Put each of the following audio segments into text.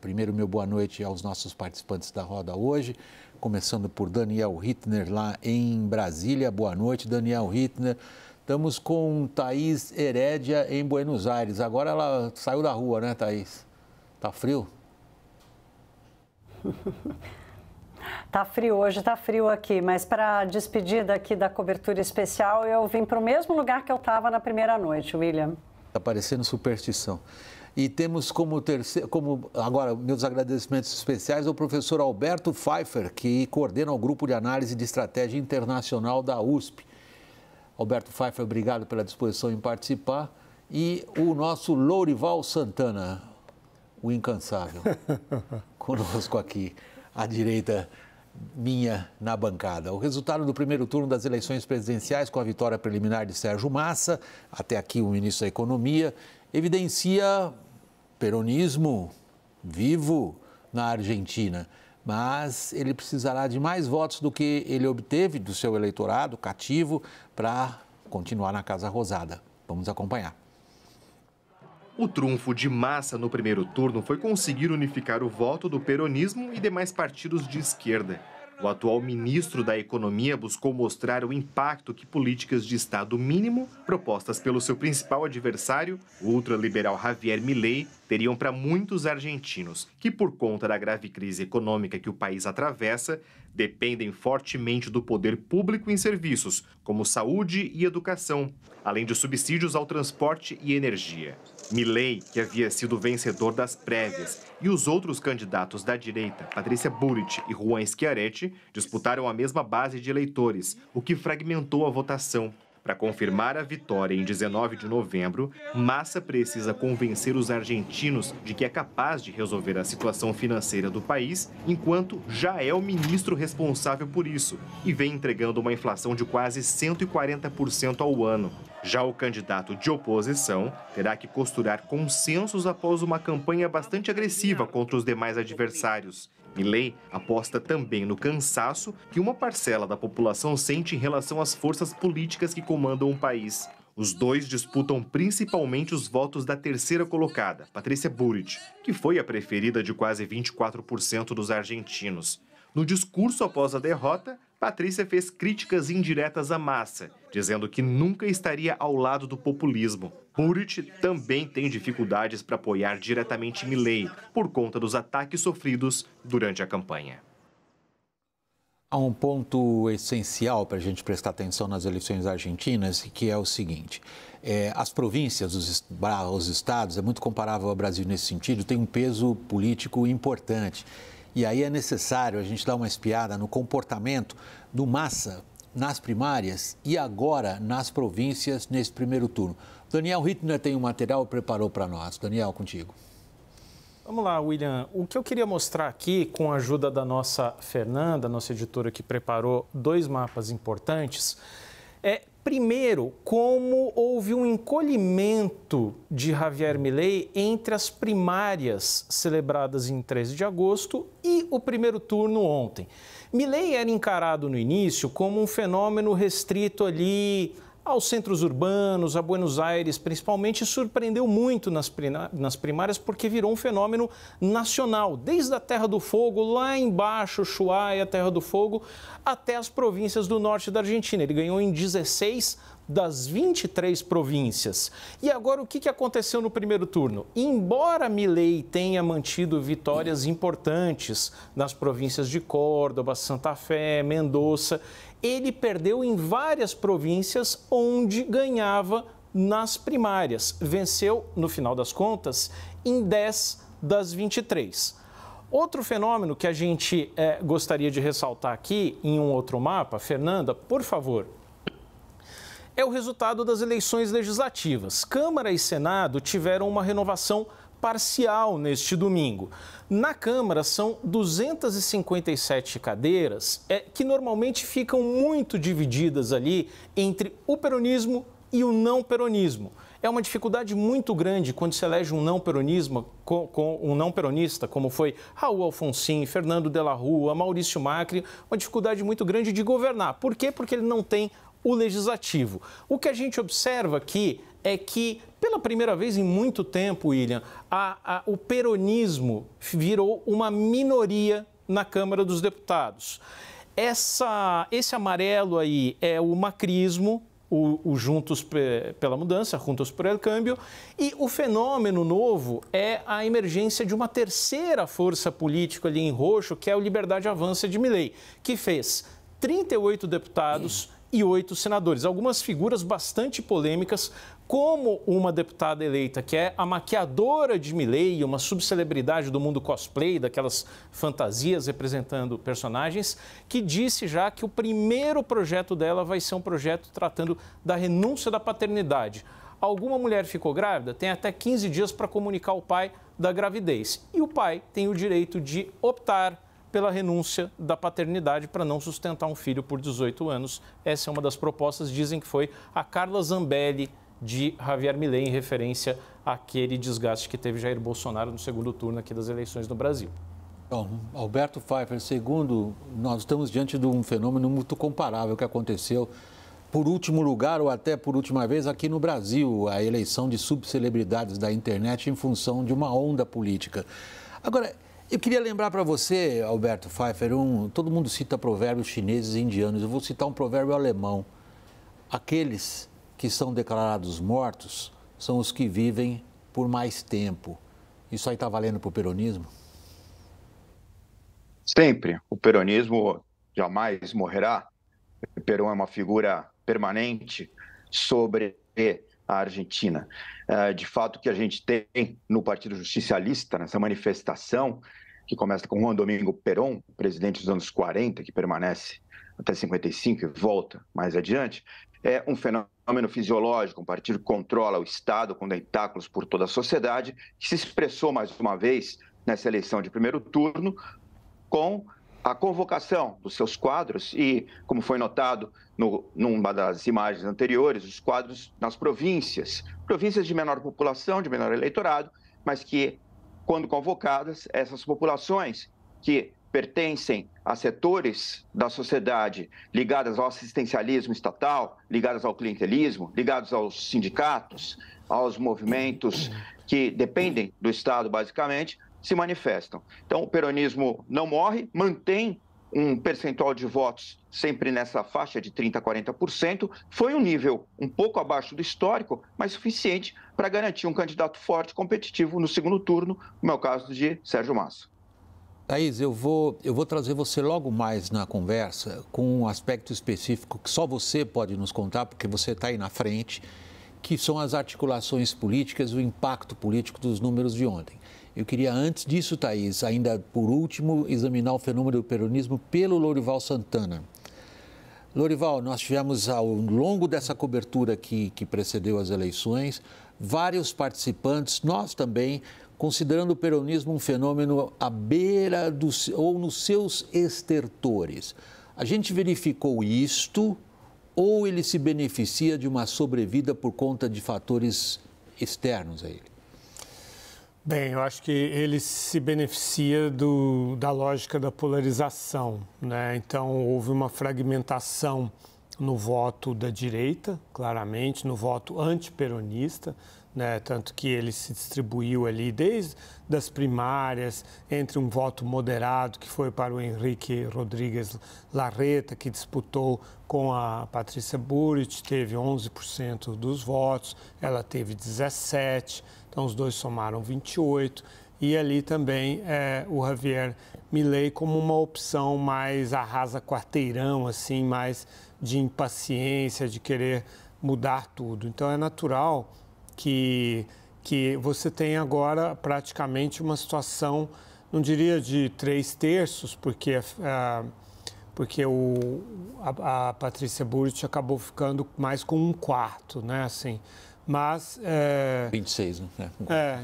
Primeiro, meu boa noite aos nossos participantes da roda hoje, começando por Daniel Hittner, lá em Brasília. Boa noite, Daniel Hittner. Estamos com Thaís Herédia, em Buenos Aires. Agora ela saiu da rua, né, Thaís? Tá frio? Tá frio hoje, tá frio aqui, mas para despedida aqui da cobertura especial, eu vim para o mesmo lugar que eu estava na primeira noite, William. Tá parecendo superstição. E temos como terceiro, agora, meus agradecimentos especiais ao professor Alberto Pfeiffer, que coordena o Grupo de Análise de Estratégia Internacional da USP. Alberto Pfeiffer, obrigado pela disposição em participar. E o nosso Lourival Santana, o incansável, conosco aqui, à direita minha na bancada. O resultado do primeiro turno das eleições presidenciais, com a vitória preliminar de Sérgio Massa, até aqui o ministro da Economia, evidencia peronismo vivo na Argentina, mas ele precisará de mais votos do que ele obteve do seu eleitorado cativo para continuar na Casa Rosada. Vamos acompanhar. O trunfo de Massa no primeiro turno foi conseguir unificar o voto do peronismo e demais partidos de esquerda. O atual ministro da Economia buscou mostrar o impacto que políticas de Estado mínimo, propostas pelo seu principal adversário, o ultraliberal Javier Milei, teriam para muitos argentinos, que por conta da grave crise econômica que o país atravessa, dependem fortemente do poder público em serviços, como saúde e educação, além de subsídios ao transporte e energia. Milei, que havia sido vencedor das prévias, e os outros candidatos da direita, Patrícia Bullrich e Juan Schiaretti, disputaram a mesma base de eleitores, o que fragmentou a votação. Para confirmar a vitória em 19 de novembro, Massa precisa convencer os argentinos de que é capaz de resolver a situação financeira do país, enquanto já é o ministro responsável por isso e vem entregando uma inflação de quase 140% ao ano. Já o candidato de oposição terá que costurar consensos após uma campanha bastante agressiva contra os demais adversários. Milei aposta também no cansaço que uma parcela da população sente em relação às forças políticas que comandam o país. Os dois disputam principalmente os votos da terceira colocada, Patrícia Bullrich, que foi a preferida de quase 24% dos argentinos. No discurso após a derrota, Patrícia fez críticas indiretas a Massa, dizendo que nunca estaria ao lado do populismo. Bullrich também tem dificuldades para apoiar diretamente Milei, por conta dos ataques sofridos durante a campanha. Há um ponto essencial para a gente prestar atenção nas eleições argentinas, que é o seguinte: as províncias, os estados, é muito comparável ao Brasil nesse sentido, tem um peso político importante. E aí é necessário a gente dar uma espiada no comportamento do Massa nas primárias e agora nas províncias nesse primeiro turno. Daniel Hittner tem um material e preparou para nós. Daniel, contigo. Vamos lá, William. O que eu queria mostrar aqui, com a ajuda da nossa Fernanda, nossa editora, que preparou dois mapas importantes, é, primeiro, como houve um encolhimento de Javier Milei entre as primárias celebradas em 13 de agosto e o primeiro turno ontem. Milei era encarado no início como um fenômeno restrito ali aos centros urbanos, a Buenos Aires principalmente, e surpreendeu muito nas primárias porque virou um fenômeno nacional, desde a Terra do Fogo, lá embaixo, Ushuaia, Terra do Fogo, até as províncias do norte da Argentina. Ele ganhou em 16 das 23 províncias. E agora o que aconteceu no primeiro turno? Embora Milei tenha mantido vitórias importantes nas províncias de Córdoba, Santa Fé, Mendoza, ele perdeu em várias províncias onde ganhava nas primárias. Venceu, no final das contas, em 10 das 23. Outro fenômeno que a gente gostaria de ressaltar aqui em um outro mapa, Fernanda, por favor, é o resultado das eleições legislativas. Câmara e Senado tiveram uma renovação parcial neste domingo. Na Câmara são 257 cadeiras que normalmente ficam muito divididas ali entre o peronismo e o não peronismo. É uma dificuldade muito grande quando se elege um não peronismo, com um não peronista, como foi Raul Alfonsin, Fernando de la Rúa, Maurício Macri, uma dificuldade muito grande de governar. Por quê? Porque ele não tem o legislativo. O que a gente observa aqui é que, Pela primeira vez em muito tempo, William, o peronismo virou uma minoria na Câmara dos Deputados. Esse amarelo aí é o macrismo, o Juntos pela Mudança, Juntos por el Cambio, e o fenômeno novo é a emergência de uma terceira força política ali em roxo, que é o Liberdade Avança de Milei, que fez 38 deputados e 8 senadores. Algumas figuras bastante polêmicas, como uma deputada eleita que é a maquiadora de Milei, uma subcelebridade do mundo cosplay, daquelas fantasias representando personagens, que disse já que o primeiro projeto dela vai ser um projeto tratando da renúncia da paternidade. Alguma mulher ficou grávida, tem até 15 dias para comunicar ao pai da gravidez. E o pai tem o direito de optar pela renúncia da paternidade para não sustentar um filho por 18 anos. Essa é uma das propostas, dizem que foi a Carla Zambelli de Javier Milei, em referência àquele desgaste que teve Jair Bolsonaro no segundo turno aqui das eleições no Brasil. Bom, Alberto Pfeiffer, segundo, nós estamos diante de um fenômeno muito comparável que aconteceu por último lugar ou até por última vez aqui no Brasil, a eleição de subcelebridades da internet em função de uma onda política. Agora, eu queria lembrar para você, Alberto Pfeiffer, todo mundo cita provérbios chineses e indianos, eu vou citar um provérbio alemão. Aqueles que são declarados mortos são os que vivem por mais tempo. Isso aí está valendo para o peronismo? Sempre. O peronismo jamais morrerá. O Perón é uma figura permanente sobre a Argentina. De fato, o que a gente tem no Partido Justicialista, nessa manifestação, que começa com Juan Domingo Perón, presidente dos anos 40, que permanece até 55 e volta mais adiante, é um fenômeno fisiológico, um partido que controla o Estado com tentáculos por toda a sociedade, que se expressou mais uma vez nessa eleição de primeiro turno com a convocação dos seus quadros e, como foi notado numa das imagens anteriores, os quadros nas províncias de menor população, de menor eleitorado, mas que, quando convocadas, essas populações que pertencem a setores da sociedade ligadas ao assistencialismo estatal, ligadas ao clientelismo, ligados aos sindicatos, aos movimentos que dependem do Estado, basicamente, se manifestam. Então, o peronismo não morre, mantém um percentual de votos sempre nessa faixa de 30% a 40%. Foi um nível um pouco abaixo do histórico, mas suficiente para garantir um candidato forte, competitivo no segundo turno, como é o caso de Sérgio Massa. Thaís, eu vou trazer você logo mais na conversa com um aspecto específico que só você pode nos contar, porque você está aí na frente, que são as articulações políticas, o impacto político dos números de ontem. Eu queria, antes disso, Thaís, ainda por último, examinar o fenômeno do peronismo pelo Lorival Santana. Lorival, nós tivemos, ao longo dessa cobertura que precedeu as eleições, vários participantes, nós também, considerando o peronismo um fenômeno à beira ou nos seus estertores. A gente verificou isto ou ele se beneficia de uma sobrevida por conta de fatores externos a ele? Bem, eu acho que ele se beneficia da lógica da polarização, né? Então, houve uma fragmentação no voto da direita, claramente, no voto antiperonista, né? Tanto que ele se distribuiu ali desde as primárias, entre um voto moderado, que foi para o Henrique Rodrigues Larreta, que disputou com a Patrícia Bullrich, teve 11% dos votos, ela teve 17%. Então, os dois somaram 28, e ali também o Javier Milei como uma opção mais arrasa-quarteirão, assim, mais de impaciência, de querer mudar tudo. Então, é natural que você tenha agora praticamente uma situação, não diria de 3/3, porque a Patrícia Bullrich acabou ficando mais com 1/4, né, assim. Mas 26, né?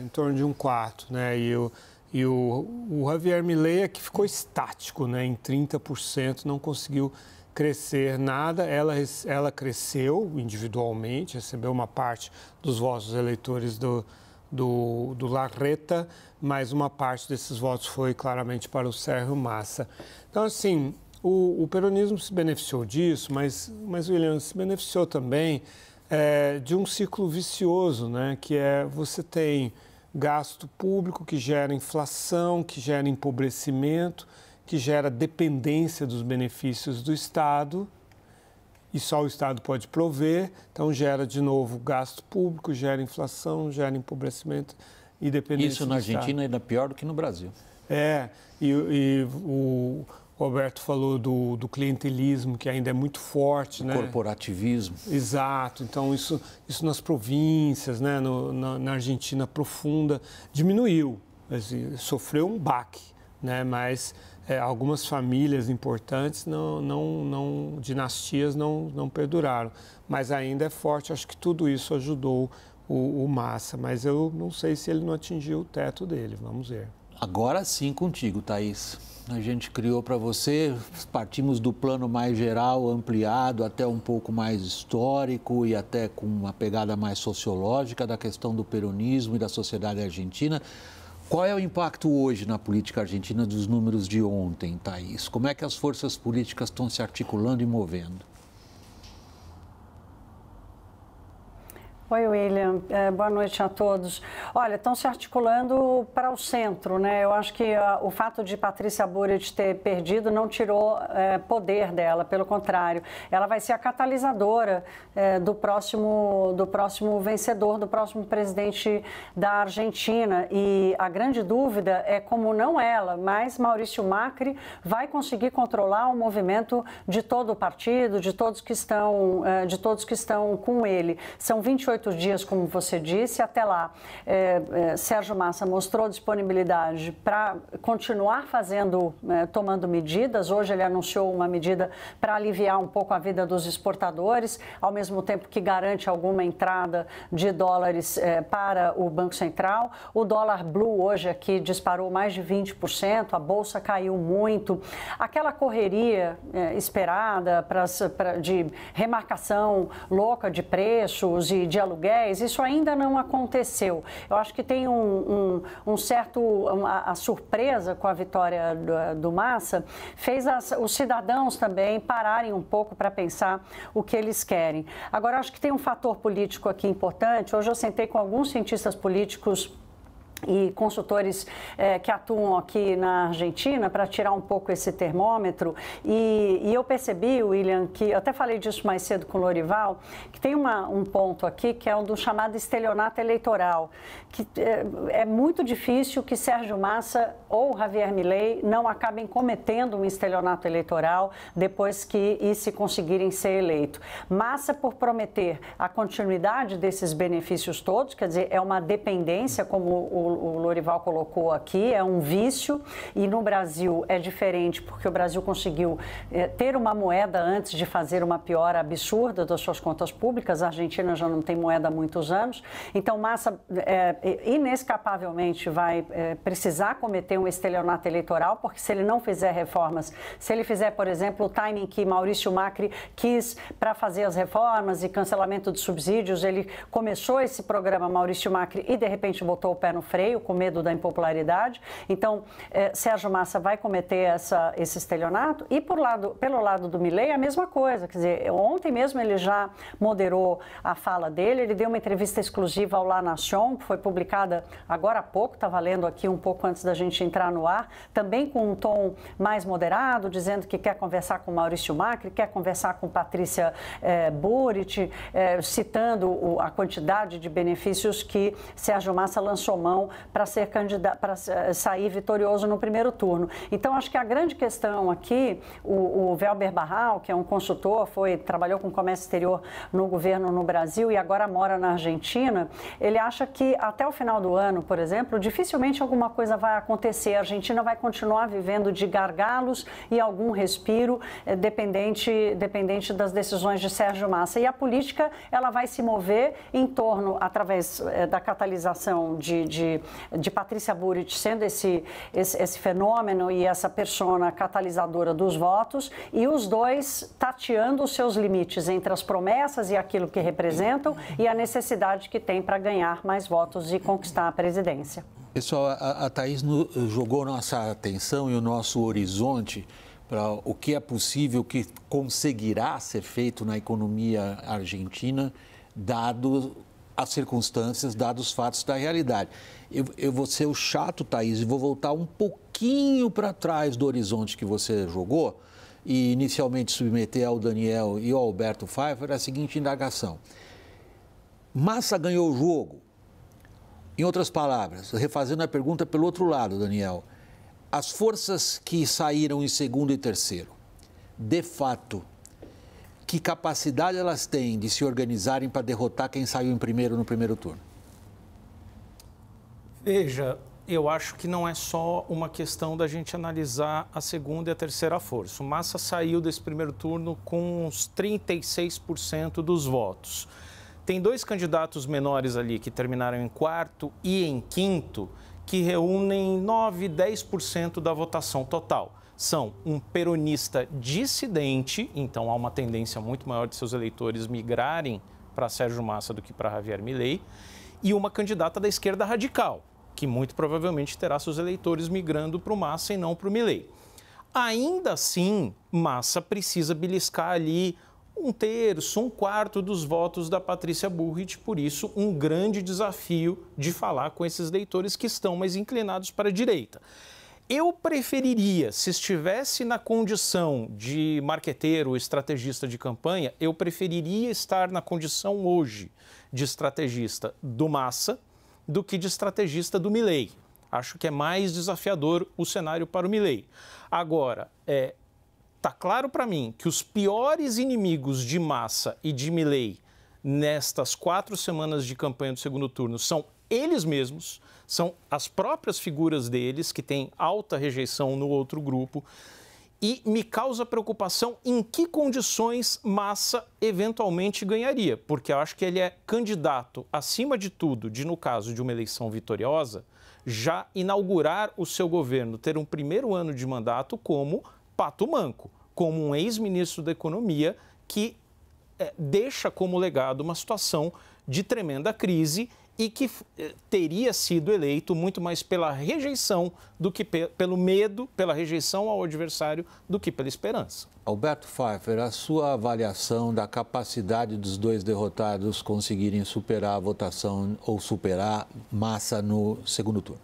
Em torno de 1/4, né? E o Javier Milei é que ficou estático, né? Em 30%, não conseguiu crescer nada. Ela cresceu individualmente, recebeu uma parte dos votos dos eleitores do Larreta, mas uma parte desses votos foi claramente para o Sérgio Massa. Então, assim, o peronismo se beneficiou disso, mas William, se beneficiou também de um ciclo vicioso, né? Que você tem gasto público que gera inflação, que gera empobrecimento, que gera dependência dos benefícios do Estado, e só o Estado pode prover, então gera de novo gasto público, gera inflação, gera empobrecimento e dependência do Estado. Isso na Argentina é ainda pior do que no Brasil. E o Roberto falou do clientelismo, que ainda é muito forte, né? Corporativismo. Exato. Então, isso nas províncias, né? Na Argentina profunda, diminuiu. Assim, sofreu um baque, né? Mas algumas famílias importantes, dinastias não perduraram. Mas ainda é forte. Acho que tudo isso ajudou o Massa. Mas eu não sei se ele não atingiu o teto dele. Vamos ver. Agora sim contigo, Thaís. A gente criou para você, partimos do plano mais geral, ampliado, até um pouco mais histórico e até com uma pegada mais sociológica da questão do peronismo e da sociedade argentina. Qual é o impacto hoje na política argentina dos números de ontem, Thaís? Como é que as forças políticas estão se articulando e movendo? Oi, William. Boa noite a todos. Olha, estão se articulando para o centro, né? Eu acho que o fato de Patrícia Bullrich ter perdido não tirou poder dela, pelo contrário. Ela vai ser a catalisadora do próximo vencedor, do próximo presidente da Argentina. E a grande dúvida é como não ela, mas Maurício Macri vai conseguir controlar o movimento de todo o partido, de todos que estão com ele. São 28 dias, como você disse, até lá. Sérgio Massa mostrou disponibilidade para continuar tomando medidas. Hoje ele anunciou uma medida para aliviar um pouco a vida dos exportadores, ao mesmo tempo que garante alguma entrada de dólares para o Banco Central. O dólar blue hoje aqui disparou mais de 20%, a bolsa caiu muito. Aquela correria esperada de remarcação louca de preços e de aluguéis, isso ainda não aconteceu. Eu acho que tem a surpresa com a vitória do Massa fez os cidadãos também pararem um pouco para pensar o que eles querem. Agora, acho que tem um fator político aqui importante. Hoje eu sentei com alguns cientistas políticos e consultores que atuam aqui na Argentina para tirar um pouco esse termômetro e eu percebi, William, que eu até falei disso mais cedo com o Lorival, que tem um ponto aqui que é o do chamado estelionato eleitoral, que é muito difícil que Sérgio Massa ou Javier Milei não acabem cometendo um estelionato eleitoral depois que se conseguirem ser eleitos. Massa, por prometer a continuidade desses benefícios todos, quer dizer, é uma dependência, como o Lorival colocou aqui, é um vício, e no Brasil é diferente, porque o Brasil conseguiu ter uma moeda antes de fazer uma piora absurda das suas contas públicas. A Argentina já não tem moeda há muitos anos, então Massa inescapavelmente vai precisar cometer um estelionato eleitoral, porque se ele não fizer reformas, se ele fizer, por exemplo, o timing que Maurício Macri quis para fazer as reformas e cancelamento de subsídios, ele começou esse programa, Maurício Macri, e de repente botou o pé no freio, com medo da impopularidade. Então, Sérgio Massa vai cometer esse estelionato. E pelo lado do Milei, a mesma coisa. Quer dizer, ontem mesmo ele já moderou a fala dele, ele deu uma entrevista exclusiva ao La Nación, que foi publicada agora há pouco, estava lendo aqui um pouco antes da gente entrar no ar, também com um tom mais moderado, dizendo que quer conversar com Maurício Macri, quer conversar com Patrícia Bullrich, citando a quantidade de benefícios que Sérgio Massa lançou mão para ser candidato, para sair vitorioso no primeiro turno. Então, acho que a grande questão aqui, o Welber Barral, que é um consultor, trabalhou com comércio exterior no governo no Brasil e agora mora na Argentina, ele acha que até o final do ano, por exemplo, dificilmente alguma coisa vai acontecer. A Argentina vai continuar vivendo de gargalos e algum respiro dependente das decisões de Sérgio Massa. E a política, ela vai se mover em torno, através da catalisação de Patrícia Bullrich sendo esse fenômeno e essa persona catalisadora dos votos, e os dois tateando os seus limites entre as promessas e aquilo que representam e a necessidade que tem para ganhar mais votos e conquistar a presidência. Pessoal, a Thaís jogou nossa atenção e o nosso horizonte para o que é possível, o que conseguirá ser feito na economia argentina dado as circunstâncias, dados os fatos da realidade. Eu vou ser o chato, Thaís, e vou voltar um pouquinho para trás do horizonte que você jogou e inicialmente submeter ao Daniel e ao Alberto Pfeiffer a seguinte indagação. Massa ganhou o jogo? Em outras palavras, refazendo a pergunta pelo outro lado, Daniel, as forças que saíram em segundo e terceiro, de fato, que capacidade elas têm de se organizarem para derrotar quem saiu em primeiro no primeiro turno? Veja, eu acho que não é só uma questão da gente analisar a segunda e a terceira força. O Massa saiu desse primeiro turno com uns 36% dos votos. Tem dois candidatos menores ali que terminaram em quarto e em quinto, que reúnem 9, 10% da votação total. São um peronista dissidente, então há uma tendência muito maior de seus eleitores migrarem para Sérgio Massa do que para Javier Milei, e uma candidata da esquerda radical, que muito provavelmente terá seus eleitores migrando para o Massa e não para o Milei. Ainda assim, Massa precisa beliscar ali um terço, um quarto dos votos da Patrícia Bullrich, por isso um grande desafio de falar com esses eleitores que estão mais inclinados para a direita. Eu preferiria, se estivesse na condição de marqueteiro ou estrategista de campanha, eu preferiria estar na condição hoje de estrategista do Massa do que de estrategista do Milei. Acho que é mais desafiador o cenário para o Milei. Agora, está claro para mim que os piores inimigos de Massa e de Milei nestas 4 semanas de campanha do segundo turno são eles mesmos, são as próprias figuras deles, que têm alta rejeição no outro grupo, e me causa preocupação em que condições Massa eventualmente ganharia, porque eu acho que ele é candidato, acima de tudo, no caso de uma eleição vitoriosa, já inaugurar o seu governo, ter um primeiro ano de mandato como pato manco, como um ex-ministro da Economia que deixa como legado uma situação de tremenda crise e que teria sido eleito muito mais pela rejeição do que pelo medo, pela rejeição ao adversário, do que pela esperança. Alberto Pfeiffer, a sua avaliação da capacidade dos dois derrotados conseguirem superar a votação ou superar Massa no segundo turno?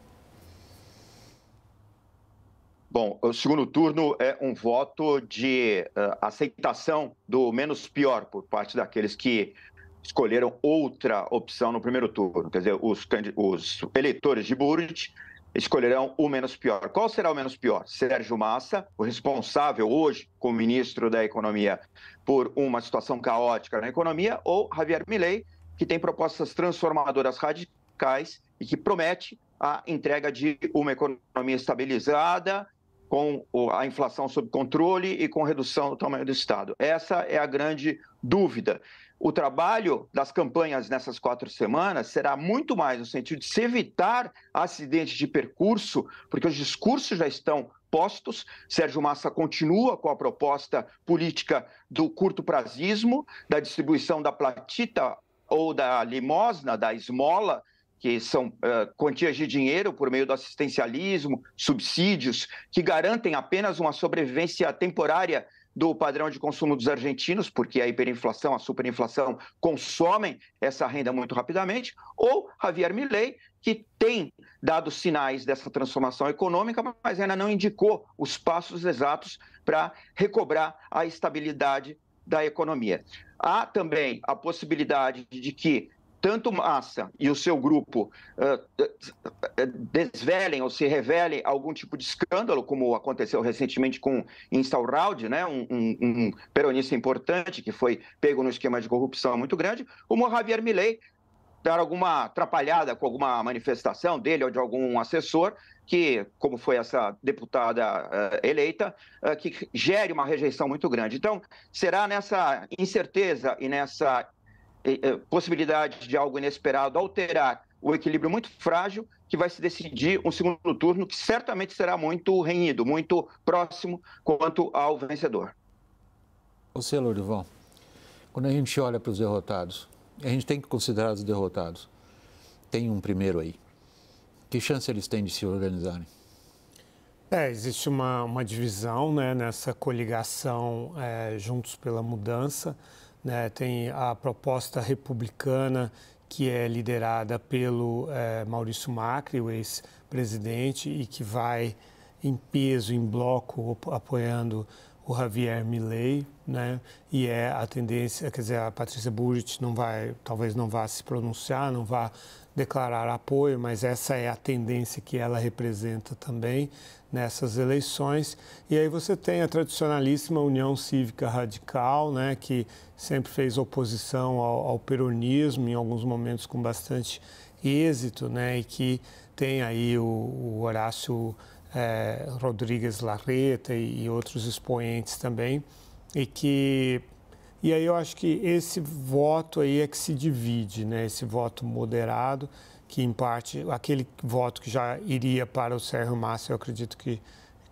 Bom, o segundo turno é um voto de aceitação do menos pior por parte daqueles que escolheram outra opção no primeiro turno. Quer dizer, os eleitores de Bullrich escolherão o menos pior. Qual será o menos pior? Sérgio Massa, o responsável hoje como ministro da Economia por uma situação caótica na economia, ou Javier Milei, que tem propostas transformadoras radicais e que promete a entrega de uma economia estabilizada, com a inflação sob controle e com redução do tamanho do Estado. Essa é a grande dúvida. O trabalho das campanhas nessas 4 semanas será muito mais no sentido de se evitar acidentes de percurso, porque os discursos já estão postos. Sérgio Massa continua com a proposta política do curto-prazismo, da distribuição da platita ou da limosna, da esmola, que são quantias de dinheiro por meio do assistencialismo, subsídios, que garantem apenas uma sobrevivência temporária do padrão de consumo dos argentinos, porque a hiperinflação, a superinflação consomem essa renda muito rapidamente, ou Javier Milei, que tem dado sinais dessa transformação econômica, mas ainda não indicou os passos exatos para recobrar a estabilidade da economia. Há também a possibilidade de que tanto Massa e o seu grupo desvelem ou se revelem algum tipo de escândalo, como aconteceu recentemente com Instauraud, né? um peronista importante que foi pego no esquema de corrupção muito grande, como Javier Milei dar alguma atrapalhada com alguma manifestação dele ou de algum assessor que, como foi essa deputada eleita, que gere uma rejeição muito grande. Então, será nessa incerteza e nessa possibilidade de algo inesperado alterar o equilíbrio muito frágil que vai se decidir um segundo turno que certamente será muito renhido, muito próximo quanto ao vencedor. Você, Lourival, quando a gente olha para os derrotados, a gente tem que considerar os derrotados. Tem um primeiro aí. Que chance eles têm de se organizarem? Existe uma divisão, né, nessa coligação Juntos pela Mudança, né? Tem a proposta republicana, que é liderada pelo Maurício Macri, o ex-presidente, e que vai em peso, em bloco, apoiando o Javier Milei, né? E é a tendência, quer dizer, a Patrícia Bullrich talvez não vá se pronunciar, não vá declarar apoio, mas essa é a tendência que ela representa também nessas eleições. E aí você tem a tradicionalíssima União Cívica Radical, né, que sempre fez oposição ao peronismo, em alguns momentos com bastante êxito, né, e que tem aí o Horácio Rodrigues Larreta e outros expoentes também, e aí eu acho que esse voto aí é que se divide, né? Esse voto moderado, que em parte, aquele voto que já iria para o Sérgio Massa, eu acredito que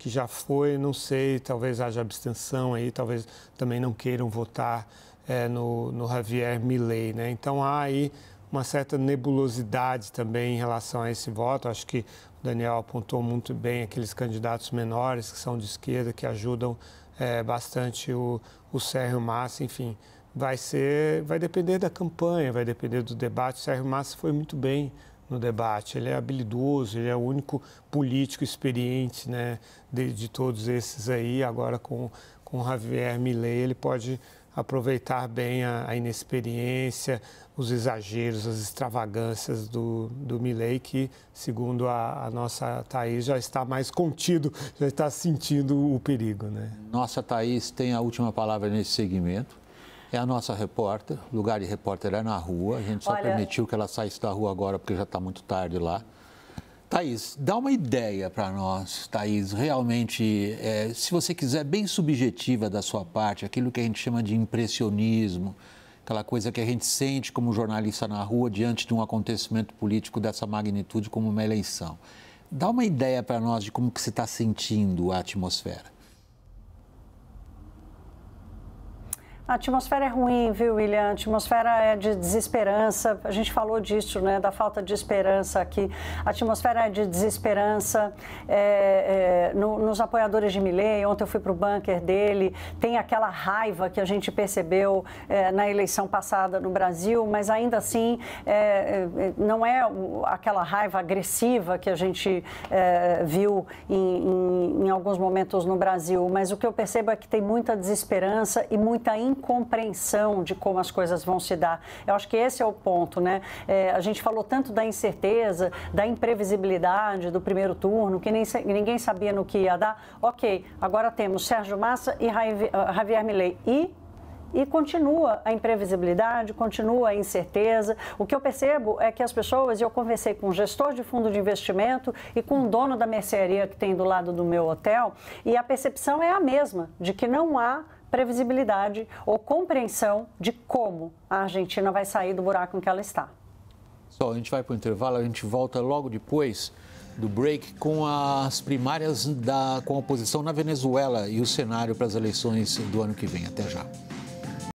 já foi, não sei, talvez haja abstenção aí, talvez também não queiram votar no Javier Milei, né? Então há aí uma certa nebulosidade também em relação a esse voto. Acho que o Daniel apontou muito bem aqueles candidatos menores que são de esquerda, que ajudam bastante o Sérgio Massa. Enfim, vai depender da campanha, vai depender do debate. O Sérgio Massa foi muito bem no debate, ele é habilidoso, ele é o único político experiente, né, de todos esses aí. Agora com o Javier Milei ele pode aproveitar bem a inexperiência, os exageros, as extravagâncias do Milei, que, segundo a nossa Thaís, já está mais contido, já está sentindo o perigo, né? Nossa Thaís tem a última palavra nesse segmento. É a nossa repórter, o lugar de repórter é na rua, a gente só permitiu que ela saísse da rua agora porque já está muito tarde lá. Thaís, dá uma ideia para nós, Thaís, realmente, se você quiser, bem subjetiva da sua parte, aquilo que a gente chama de impressionismo, aquela coisa que a gente sente como jornalista na rua diante de um acontecimento político dessa magnitude como uma eleição. Dá uma ideia para nós de como que você está sentindo a atmosfera. A atmosfera é ruim, viu, William? A atmosfera é de desesperança. A gente falou disso, né, da falta de esperança aqui. A atmosfera é de desesperança nos apoiadores de Milei. Ontem eu fui para o bunker dele. Tem aquela raiva que a gente percebeu na eleição passada no Brasil, mas ainda assim não é aquela raiva agressiva que a gente viu em alguns momentos no Brasil. Mas o que eu percebo é que tem muita desesperança e muita incompreensão de como as coisas vão se dar. Eu acho que esse é o ponto, né? A gente falou tanto da incerteza, da imprevisibilidade do primeiro turno, que ninguém sabia no que ia dar. Ok, agora temos Sérgio Massa e Javier Milei. E continua a imprevisibilidade, continua a incerteza. O que eu percebo é que as pessoas, eu conversei com um gestor de fundo de investimento e com um dono da mercearia que tem do lado do meu hotel, e a percepção é a mesma, de que não há previsibilidade ou compreensão de como a Argentina vai sair do buraco em que ela está. Só, a gente vai para o intervalo, a gente volta logo depois do break com as primárias com a oposição na Venezuela e o cenário para as eleições do ano que vem. Até já.